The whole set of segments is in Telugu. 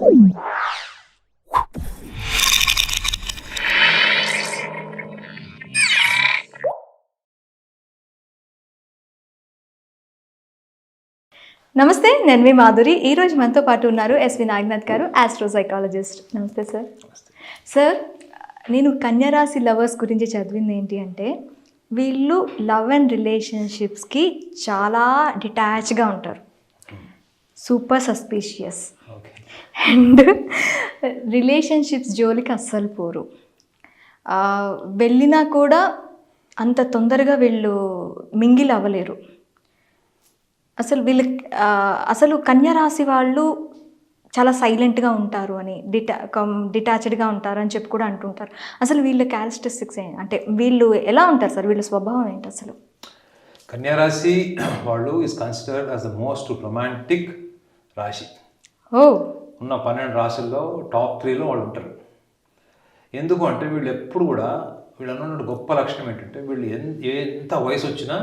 నమస్తే, నేను మీ మాధురి. ఈరోజు మనతో పాటు ఉన్నారు ఎస్వి నాగనాథ్ గారు, ఆస్ట్రోసైకాలజిస్ట్. నమస్తే సార్. సార్, నేను కన్యరాశి లవర్స్ గురించి చదివింది ఏంటి అంటే, వీళ్ళు లవ్ అండ్ రిలేషన్షిప్స్కి చాలా డిటాచ్గా ఉంటారు, సూపర్ సస్పీషియస్, అండ్ రిలేషన్షిప్స్ జోలికి అస్సలు పోరు. వెళ్ళినా కూడా అంత తొందరగా వీళ్ళు మింగిల్ అవ్వలేరు. అసలు కన్యరాశి వాళ్ళు చాలా సైలెంట్గా ఉంటారు అని, డిటాచ్డ్గా ఉంటారు అని చెప్పి కూడా అంటుంటారు. అసలు వీళ్ళ క్యారెక్టరిస్టిక్స్ అంటే వీళ్ళు ఎలా ఉంటారు సార్? వీళ్ళ స్వభావం ఏంటి అసలు? కన్యారాశి వాళ్ళు is considered as the most romantic రాశి. ఉన్న 12 రాశుల్లో టాప్ 3లో వాళ్ళు ఉంటారు. ఎందుకు అంటే వీళ్ళు ఎప్పుడు కూడా వీళ్ళన్న గొప్ప లక్షణం ఏంటంటే, వీళ్ళు ఎంత వయసు వచ్చినా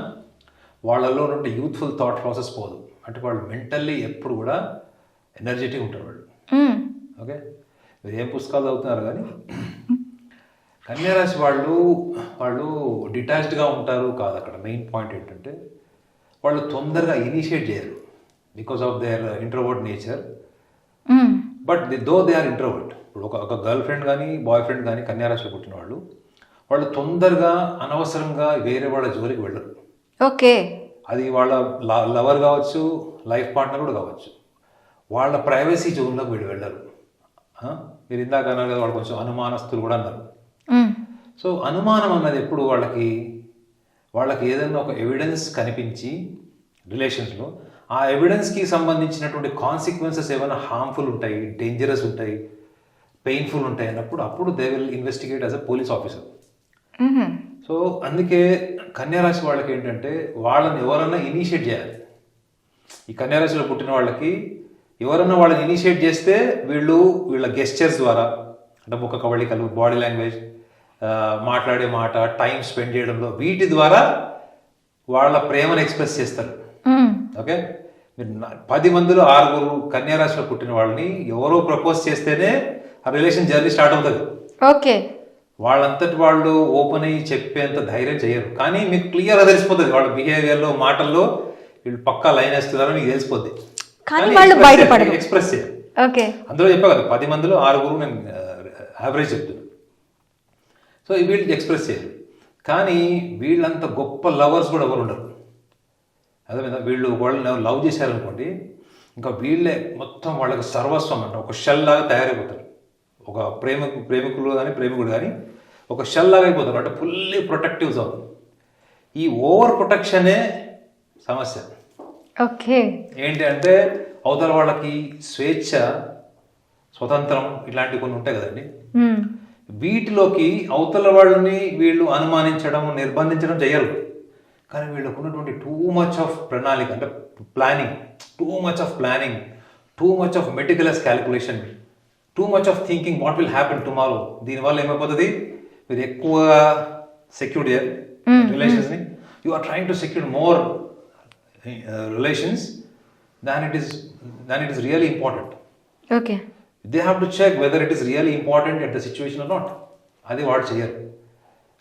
వాళ్ళలో నుండి యూత్ఫుల్ థాట్ ప్రాసెస్ పోదు. అంటే వాళ్ళు మెంటల్లీ ఎప్పుడు కూడా ఎనర్జెటిక్ ఉంటారు వాళ్ళు. ఓకే, మీరు ఏం పుస్తకాలు చదువుతున్నారు కానీ కన్యారాశి వాళ్ళు డిటాచ్డ్గా ఉంటారు కాదు. అక్కడ మెయిన్ పాయింట్ ఏంటంటే, వాళ్ళు తొందరగా ఇనిషియేట్ చేయరు because of their introvert nature. But though they are introvert. ఇప్పుడు ఒక గర్ల్ ఫ్రెండ్ కానీ బాయ్ ఫ్రెండ్ కానీ కన్యారాశిలో పుట్టిన వాళ్ళు తొందరగా అనవసరంగా వేరే వాళ్ళ జోలికి వెళ్ళరు. ఓకే, అది వాళ్ళ లవర్ కావచ్చు, లైఫ్ పార్ట్నర్ కూడా కావచ్చు. వాళ్ళ ప్రైవసీ జోన్లోకి వీళ్ళు వెళ్ళరు. మీరు ఇందాక అన్నారు కదా, వాళ్ళు కొంచెం అనుమానస్తులు కూడా అన్నారు. సో అనుమానం అన్నది ఎప్పుడు వాళ్ళకి ఏదైనా ఒక ఎవిడెన్స్ కనిపించి రిలేషన్స్లో ఆ ఎవిడెన్స్కి సంబంధించినటువంటి కాన్సిక్వెన్సెస్ ఏమైనా హార్మ్ఫుల్ ఉంటాయి, డేంజరస్ ఉంటాయి, పెయిన్ఫుల్ ఉంటాయి అప్పుడు they will investigate as a police officer. So అందుకే కన్యారాశి వాళ్ళకి ఏంటంటే, వాళ్ళని ఎవరన్నా ఇనిషియేట్ చేయాలి. ఈ కన్యారాశిలో పుట్టిన వాళ్ళకి ఎవరన్నా వాళ్ళని ఇనిషియేట్ చేస్తే వీళ్ళ గెస్చర్స్ ద్వారా, అంటే ముఖ కవళికలు, బాడీ లాంగ్వేజ్, మాట్లాడే మాట, టైం స్పెండ్ చేయడంలో, వీటి ద్వారా వాళ్ళ ప్రేమను ఎక్స్ప్రెస్ చేస్తారు. ఓకే, మీరు 10 మందిలో 6 కన్యారాశిలో పుట్టిన వాళ్ళని ఎవరో ప్రపోజ్ చేస్తేనే ఆ రిలేషన్ జర్నీ స్టార్ట్ అవుతుంది. ఓకే, వాళ్ళంతటి వాళ్ళు ఓపెన్ అయ్యి చెప్పేంత ధైర్యం చేయరు. కానీ మీకు క్లియర్గా తెలిసిపోతుంది వాళ్ళ బిహేవియర్లో, మాటల్లో వీళ్ళు పక్కా లైన్ వేస్తున్నారో మీకు తెలిసిపోద్ది. ఎక్స్ప్రెస్ చేయరు. అందులో చెప్పా కదా, 10 మందిలో 6 నేను యావరేజ్ చెప్తున్నాను. సో వీళ్ళు ఎక్స్ప్రెస్ చేయరు. కానీ వీళ్ళంత గొప్ప లవర్స్ కూడా ఎవరు ఉండరు. అదే వీళ్ళు వాళ్ళని లవ్ చేశారనుకోండి, ఇంకా వీళ్ళే మొత్తం వాళ్ళకి సర్వస్వం అంట, ఒక షెల్ లాగా తయారైపోతారు. ఒక ప్రేమికుడు కానీ ఒక షెల్ లాగా అయిపోతారు. అంటే ఫుల్లీ ప్రొటెక్టివ్ జోన్. ఈ ఓవర్ ప్రొటెక్షనే సమస్య. ఓకే, ఏంటి అంటే, అవతల వాళ్ళకి స్వేచ్ఛ, స్వతంత్రం ఇట్లాంటివి కొన్ని ఉంటాయి కదండి. వీటిలోకి అవతల వాళ్ళని వీళ్ళు అనుమానించడం, నిర్బంధించడం చేయరు. కానీ వీళ్ళకు ఉన్నటువంటి టూ మచ్ ఆఫ్ ప్రణాళిక, అంటే planning, too much of meticulous calculation, too much of thinking what will happen tomorrow. దీనివల్ల ఏమైపోతుంది, మీరు ఎక్కువ సెక్యూర్ చేయరు రిలేషన్స్ని. You are trying to secure more relations than it is really important. Okay, they have to check whether it is really important at the situation or not. అది వాడు చేయరు.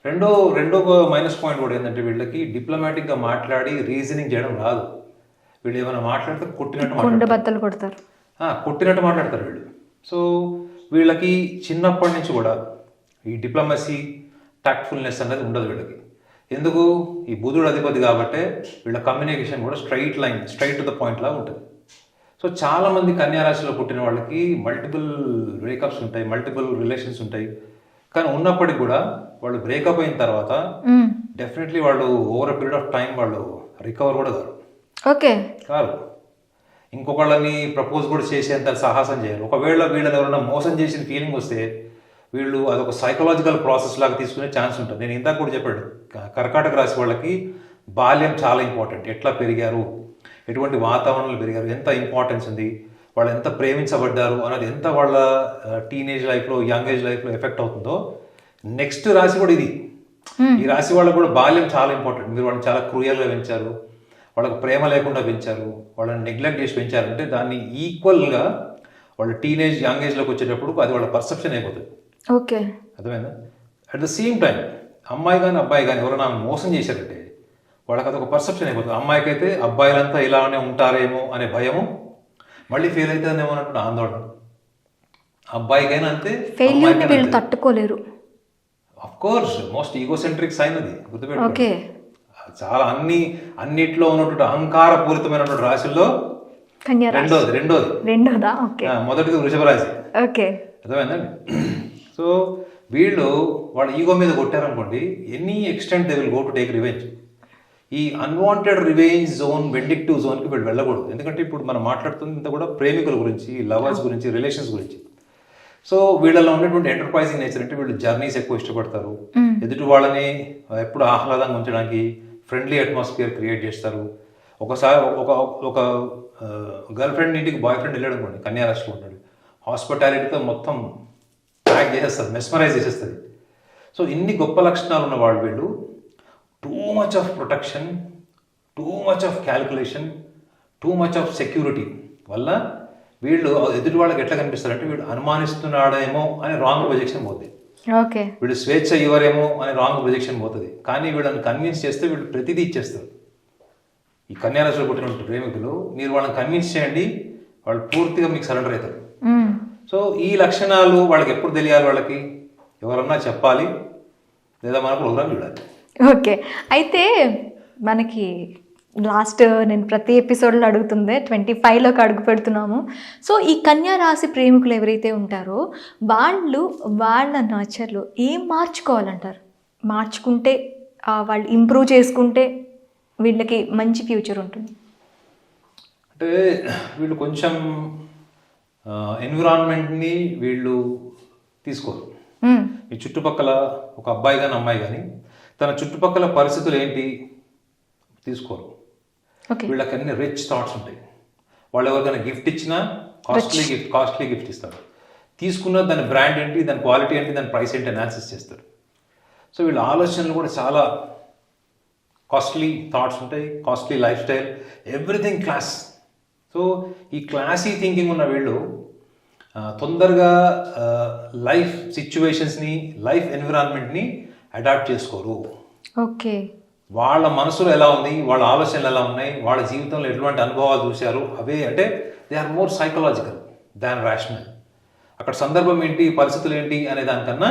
రెండో మైనస్ పాయింట్ కూడా ఏంటంటే, వీళ్ళకి డిప్లొమాటిక్గా మాట్లాడి రీజనింగ్ చేయడం రాదు. వీళ్ళు ఏమైనా మాట్లాడితే కొట్టినట్టు మాట్లాడతారు వీళ్ళు. సో వీళ్ళకి చిన్నప్పటి నుంచి కూడా ఈ డిప్లొమసీ, టాక్ట్ఫుల్నెస్ అనేది ఉండదు వీళ్ళకి. ఎందుకు? ఈ బుధుడు అధిపతి కాబట్టి వీళ్ళ కమ్యూనికేషన్ కూడా స్ట్రైట్ టు ద పాయింట్ లాగా ఉంటుంది. సో చాలామంది కన్యారాశిలో పుట్టిన వాళ్ళకి మల్టిపుల్ బ్రేకప్స్ ఉంటాయి, మల్టిపుల్ రిలేషన్స్ ఉంటాయి. కానీ ఉన్నప్పటికీ కూడా వాళ్ళు బ్రేకప్ అయిన తర్వాత డెఫినెట్లీ వాళ్ళు over a period of time వాళ్ళు రికవర్ కూడా కాదు. ఇంకొకళ్ళని ప్రపోజ్ కూడా చేసేంత సాహసం చేయరు. ఒకవేళ వీళ్ళని ఎవరైనా మోసం చేసిన ఫీలింగ్ వస్తే వీళ్ళు అదొక సైకలాజికల్ ప్రాసెస్ లాగా తీసుకునే ఛాన్స్ ఉంటుంది. నేను ఇందాక కూడా చెప్పాడు, కర్కాటక రాశి వాళ్ళకి బాల్యం చాలా ఇంపార్టెంట్. ఎట్లా పెరిగారు, ఎటువంటి వాతావరణంలో పెరిగారు, ఎంత ఇంపార్టెన్స్ ఉంది, వాళ్ళు ఎంత ప్రేమించబడ్డారు అన్నది ఎంత వాళ్ళ టీనేజ్ లైఫ్లో, యంగ్ ఏజ్ లైఫ్లో ఎఫెక్ట్ అవుతుందో. నెక్స్ట్ రాశి కూడా ఇది. ఈ రాశి వాళ్ళకు కూడా బాల్యం చాలా ఇంపార్టెంట్. మీరు వాళ్ళని చాలా క్రూయల్గా పెంచారు, వాళ్ళకు ప్రేమ లేకుండా పెంచారు, వాళ్ళని నెగ్లెక్ట్ చేసి పెంచారంటే దాన్ని ఈక్వల్గా వాళ్ళు టీనేజ్ యంగ్ ఏజ్లోకి వచ్చేటప్పుడు అది వాళ్ళ పర్సెప్షన్ అయిపోతుంది. ఓకే. అర్థమైందా? అట్ ద సేమ్ టైం అమ్మాయి కానీ అబ్బాయి కానీ ఎవరైనా మోసం చేశారంటే వాళ్ళకి అదొక పర్సెప్షన్ అయిపోతుంది. అమ్మాయికి అయితే అబ్బాయిలంతా ఇలానే ఉంటారేమో అనే భయము, మళ్ళీ ఫెయిల్ అవుతుందేమో అన్నట్టు ఆందోళన. అబ్బాయికైనా అంతే, ఫెయిల్యూర్ని వీళ్ళు తట్టుకోలేరు. Of course most egocentric sign అది, గుర్తుపెట్టుకో. ఓకే. చాలా అన్నిట్లో ఉన్నటువంటి అహంకారపూరితమైనటువంటి రాశుల్లో కన్యా రాశి రెండోదా? ఓకే. మొదటిది వృషభ రాశి. ఓకే. అర్థమైందండి? సో వీళ్ళు వాళ్ళ ఈగో మీద కొట్టారనుకోండి, any extent they will go to take revenge. ఈ అన్వాంటెడ్ రివెంజ్ జోన్, వెండిక్టివ్ జోన్కి వీళ్ళు వెళ్ళకూడదు. ఎందుకంటే ఇప్పుడు మనం మాట్లాడుతుంది ఇంత కూడా ప్రేమికుల గురించి, లవర్స్ గురించి, రిలేషన్స్ గురించి. సో వీళ్ళలో ఉన్నటువంటి ఎంటర్ప్రైజింగ్ నేచర్ అంటే వీళ్ళు జర్నీస్ ఎక్కువ ఇష్టపడతారు. ఎదుటి వాళ్ళని ఎప్పుడు ఆహ్లాదంగా ఉంచడానికి ఫ్రెండ్లీ అట్మాస్ఫియర్ క్రియేట్ చేస్తారు. ఒకసారి ఒక గర్ల్ ఫ్రెండ్ ఇంటికి బాయ్ ఫ్రెండ్ వెళ్ళాడు అనుకోండి, కన్యా రాశిలో ఉంటాడు, హాస్పిటాలిటీతో మొత్తం ప్యాక్ చేసేస్తారు, మెస్మరైజ్ చేసేస్తుంది. సో ఇన్ని గొప్ప లక్షణాలు ఉన్న వాళ్ళు వీళ్ళు two much of protection, two much of calculation, two much of security వల్ల వీళ్ళు ఎదుటి వాళ్ళకి ఎట్లా కనిపిస్తారంటే వీళ్ళు అనుమానిస్తున్నాడేమో అని రాంగ్ ప్రొజెక్షన్ పోతుంది. ఓకే. వీళ్ళు స్వేచ్ఛ ఇవ్వరేమో అని రాంగ్ ప్రొజెక్షన్ పోతుంది. కానీ వీళ్ళని కన్విన్స్ చేస్తే వీళ్ళు ప్రతిదీ ఇచ్చేస్తారు. ఈ కన్యా రాశిలో పుట్టిన ప్రేమికులు, మీరు వాళ్ళని కన్విన్స్ చేయండి, వాళ్ళు పూర్తిగా మీకు సరెండర్ అవుతారు. సో ఈ లక్షణాలు వాళ్ళకి ఎప్పుడు తెలియాలి? వాళ్ళకి ఎవరన్నా చెప్పాలి, లేదా మన ప్రోగ్రామ్ చూడాలి. ఓకే. అయితే మనకి లాస్ట్ నేను ప్రతి ఎపిసోడ్లో అడుగుతుందే 25లోకి అడుగు పెడుతున్నాము. సో ఈ కన్యా రాశి ప్రేమికులు ఎవరైతే ఉంటారో వాళ్ళ నేచర్లో ఏం మార్చుకోవాలంటారు? మార్చుకుంటే వాళ్ళు ఇంప్రూవ్ చేసుకుంటే వీళ్ళకి మంచి ఫ్యూచర్ ఉంటుంది. అంటే వీళ్ళు కొంచెం ఎన్విరాన్మెంట్ని వీళ్ళు తీసుకోరు. ఈ చుట్టుపక్కల ఒక అబ్బాయి కానీ అమ్మాయి కానీ తన చుట్టుపక్కల పరిస్థితులు ఏంటి తీసుకోరు. వీళ్ళకి అన్ని రిచ్ థాట్స్ ఉంటాయి. వాళ్ళు ఎవరికైనా గిఫ్ట్ ఇచ్చినా కాస్ట్లీ గిఫ్ట్ ఇస్తారు. తీసుకున్న దాని బ్రాండ్ ఏంటి, దాని క్వాలిటీ ఏంటి, దాని ప్రైస్ ఏంటి అనాలిసిస్ చేస్తారు. సో వీళ్ళ ఆలోచనలు కూడా చాలా కాస్ట్లీ థాట్స్ ఉంటాయి, costly life style, everything class. So ఈ క్లాసీ థింకింగ్ ఉన్న వీళ్ళు తొందరగా లైఫ్ సిచ్యువేషన్స్ని, లైఫ్ ఎన్విరాన్మెంట్ని అడాప్ట్ చేసుకోరు. ఓకే. వాళ్ళ మనసులో ఎలా ఉంది, వాళ్ళ ఆలోచనలు ఎలా ఉన్నాయి, వాళ్ళ జీవితంలో ఎటువంటి అనుభవాలు చూశారు, అవే అంటే they are more psychological than rational. అక్కడ సందర్భం ఏంటి, పరిస్థితులు ఏంటి అనే దానికన్నా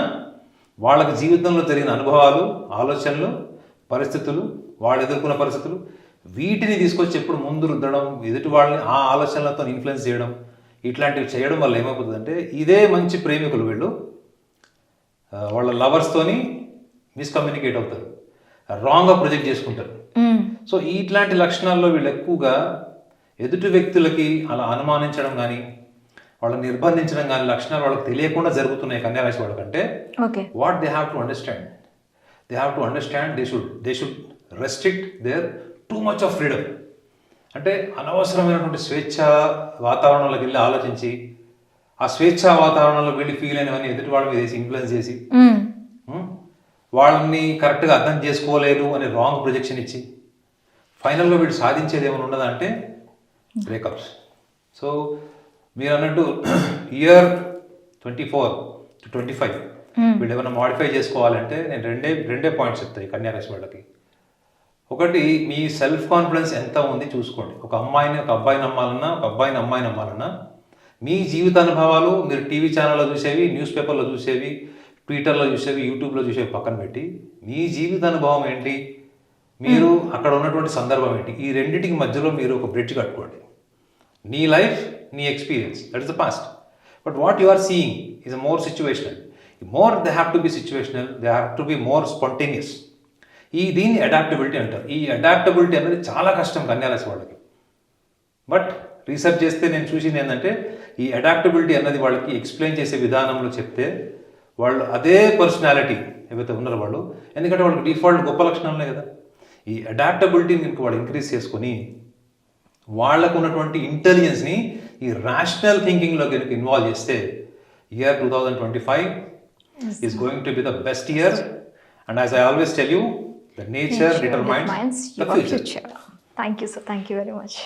వాళ్ళకి జీవితంలో జరిగిన అనుభవాలు, ఆలోచనలు, పరిస్థితులు, వాళ్ళు ఎదుర్కొన్న పరిస్థితులు, వీటిని తీసుకొచ్చి ఎప్పుడు ముందు రుద్దడం, ఎదుటి వాళ్ళని ఆ ఆలోచనలతో ఇన్ఫ్లుయెన్స్ చేయడం, ఇట్లాంటివి చేయడం వల్ల ఏమైపోతుందంటే ఇదే మంచి ప్రేమికులు వీళ్ళు వాళ్ళ లవర్స్తోని మిస్కమ్యూనికేట్ అవుతారు, రాంగ్గా ప్రొజెక్ట్ చేసుకుంటారు. సో ఇట్లాంటి లక్షణాల్లో వీళ్ళు ఎక్కువగా ఎదుటి వ్యక్తులకి అలా అనుమానించడం కానీ, వాళ్ళని నిర్బంధించడం కానీ లక్షణాలు వాళ్ళకి తెలియకుండా జరుగుతున్నాయి కన్యా రాశి వాళ్ళకంటే. What they have to understand, they should restrict their too much of freedom. అంటే అనవసరమైనటువంటి స్వేచ్ఛ వాతావరణంలోకి వెళ్ళి ఆలోచించి ఆ స్వేచ్ఛా వాతావరణంలో వెళ్ళి ఫీల్ అయినవన్నీ ఎదుటి వాళ్ళ మీద వేసి ఇన్ఫ్లుయెన్స్ చేసి వాళ్ళని కరెక్ట్గా అర్థం చేసుకోలేరు అని రాంగ్ ప్రొజెక్షన్ ఇచ్చి ఫైనల్గా వీళ్ళు సాధించేది ఏమైనా ఉన్నదా అంటే బ్రేకప్స్. సో మీరు అన్నట్టు ఇయర్ 24 to 25 వీళ్ళు ఏమైనా మాడిఫై చేసుకోవాలంటే నేను రెండే పాయింట్స్ చెప్తాయి కన్యా రాశి వాళ్ళకి. ఒకటి, మీ సెల్ఫ్ కాన్ఫిడెన్స్ ఎంత ఉంది చూసుకోండి. ఒక అబ్బాయిని అమ్మాయిని నమ్మాలన్నా మీ జీవిత అనుభవాలు మీరు టీవీ ఛానల్లో చూసేవి, న్యూస్ పేపర్లో చూసేవి, ట్విట్టర్లో చూసేవి, యూట్యూబ్లో చూసేవి పక్కన పెట్టి మీ జీవిత అనుభవం ఏంటి, మీరు అక్కడ ఉన్నటువంటి సందర్భం ఏంటి, ఈ రెండింటికి మధ్యలో మీరు ఒక బ్రిడ్జ్ కట్టుకోండి. నీ లైఫ్, నీ experience, that is the past. But what you are seeing is more situational. More they have to be situational, they have to be more spontaneous. దీన్ని అడాప్టబిలిటీ అంటారు. ఈ అడాప్టబిలిటీ అనేది చాలా కష్టం కన్యా రాశి వాళ్ళకి. బట్ రీసెర్చ్ చేస్తే నేను చూసింది ఏంటంటే ఈ అడాప్టబిలిటీ అన్నది వాళ్ళకి ఎక్స్ప్లెయిన్ చేసే విధానంలో చెప్తే వాళ్ళు అదే పర్సనాలిటీ ఏవైతే ఉన్నారో వాళ్ళు, ఎందుకంటే వాళ్ళకి డిఫాల్ట్ గొప్ప లక్షణాలు ఉన్నాయి కదా, ఈ అడాప్టబిలిటీని కనుక వాళ్ళు ఇంక్రీజ్ చేసుకొని వాళ్ళకు ఉన్నటువంటి ఇంటెలిజెన్స్ని ఈ రేషనల్ థింకింగ్లో కనుక ఇన్వాల్వ్ చేస్తే year 2025 is going to be the best year. And as I always tell you, the nature determines the future. Thank you, sir. Thank you very much.